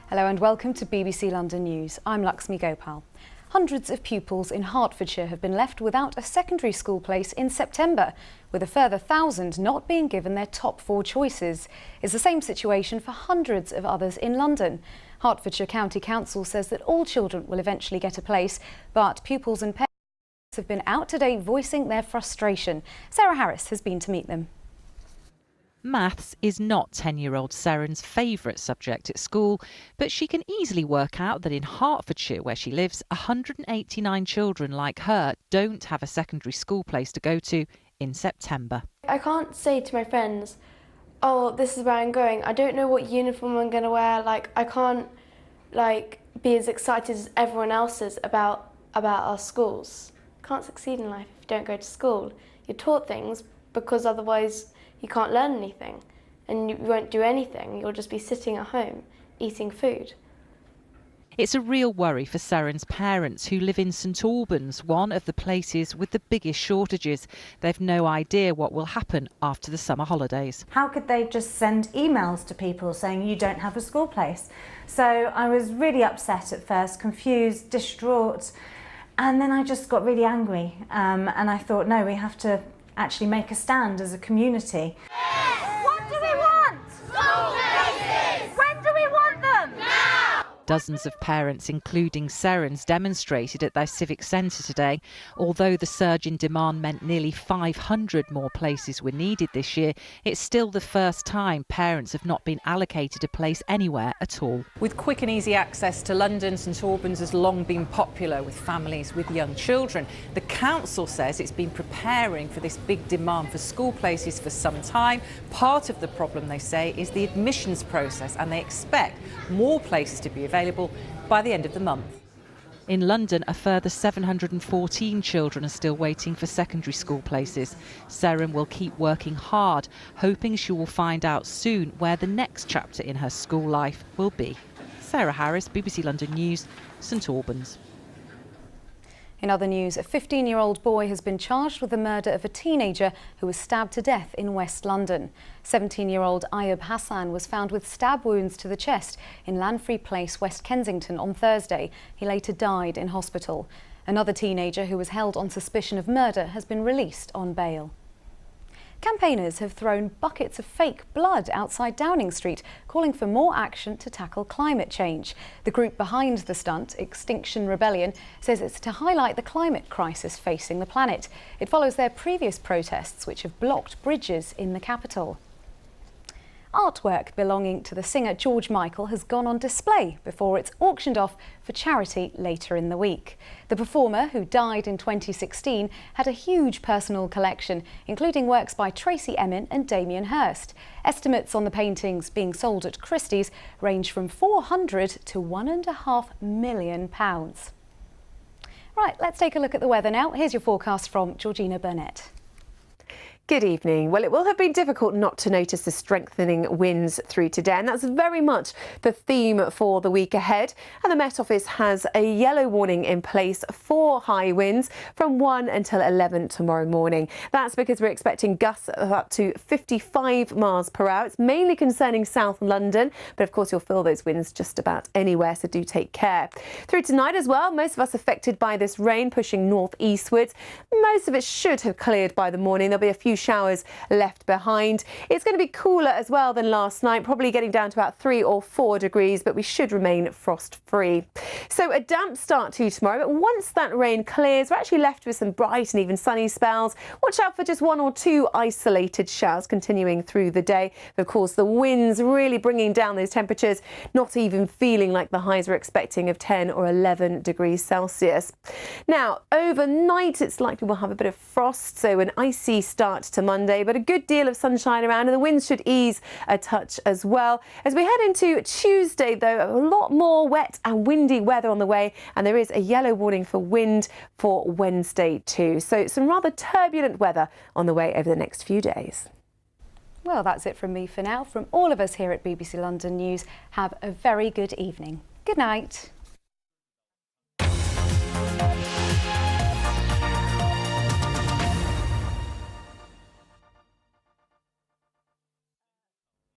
Hello and welcome to BBC London News. I'm Luxmy Gopal. Hundreds of pupils in Hertfordshire have been left without a secondary school place in September, with a further 1,000 not being given their top 4 choices. It's the same situation for hundreds of others in London. Hertfordshire County Council says that all children will eventually get a place, but pupils and parents have been out today voicing their frustration. Sarah Harris has been to meet them. Maths is not 10-year-old Seren's favourite subject at school, but she can easily work out that in Hertfordshire, where she lives, 189 children like her don't have a secondary school place to go to in September. I can't say to my friends, oh, this is where I'm going. I don't know what uniform I'm going to wear. I can't be as excited as everyone else is about our schools. You can't succeed in life if you don't go to school. You're taught things because otherwise you can't learn anything and you won't do anything. You'll just be sitting at home eating food. It's a real worry for Seren's parents, who live in St Albans, one of the places with the biggest shortages. They've no idea what will happen after the summer holidays. How could they just send emails to people saying you don't have a school place? So I was really upset at first, confused, distraught, and then I just got really angry and I thought, no, we have to actually make a stand as a community. What do we want? School places! When do we want them? Now! Dozens of parents, including Seren's, demonstrated at their civic centre today. Although the surge in demand meant nearly 500 more places were needed this year, it's still the first time parents have not been allocated a place anywhere at all. With quick and easy access to London, St Albans has long been popular with families with young children. The council says it's been preparing for this big demand for school places for some time. Part of the problem, they say, is the admissions process, and they expect more places to be available by the end of the month. In London, a further 714 children are still waiting for secondary school places. Seren will keep working hard, hoping she will find out soon where the next chapter in her school life will be. Sarah Harris, BBC London News, St Albans. In other news, a 15-year-old boy has been charged with the murder of a teenager who was stabbed to death in West London. 17-year-old Ayub Hassan was found with stab wounds to the chest in Lanfrey Place, West Kensington on Thursday. He later died in hospital. Another teenager who was held on suspicion of murder has been released on bail. Campaigners have thrown buckets of fake blood outside Downing Street, calling for more action to tackle climate change. The group behind the stunt, Extinction Rebellion, says it's to highlight the climate crisis facing the planet. It follows their previous protests, which have blocked bridges in the capital. Artwork belonging to the singer George Michael has gone on display before it's auctioned off for charity later in the week. The performer, who died in 2016, had a huge personal collection, including works by Tracy Emin and Damien Hirst. Estimates on the paintings being sold at Christie's range from £400 to £1.5 million. Right, let's take a look at the weather now. Here's your forecast from Georgina Burnett. Good evening. Well, it will have been difficult not to notice the strengthening winds through today, and that's very much the theme for the week ahead. And the Met Office has a yellow warning in place for high winds from 1 until 11 tomorrow morning. That's because we're expecting gusts of up to 55 miles per hour. It's mainly concerning South London, but of course you'll feel those winds just about anywhere, so do take care. Through tonight as well, most of us affected by this rain pushing northeastwards. Most of it should have cleared by the morning. There'll be a few showers left behind. It's going to be cooler as well than last night, probably getting down to about 3 or 4 degrees, but we should remain frost free. So a damp start to tomorrow, but once that rain clears, we're actually left with some bright and even sunny spells. Watch out for just 1 or 2 isolated showers continuing through the day. Of course, the winds really bringing down those temperatures, not even feeling like the highs we're expecting of 10 or 11 degrees Celsius. Now, overnight, it's likely we'll have a bit of frost, so an icy start to Monday, but a good deal of sunshine around, and the winds should ease a touch as well. As we head into Tuesday, though, a lot more wet and windy weather on the way, and there is a yellow warning for wind for Wednesday too. So some rather turbulent weather on the way over the next few days. Well, that's it from me for now. From all of us here at BBC London News, have a very good evening. Good night.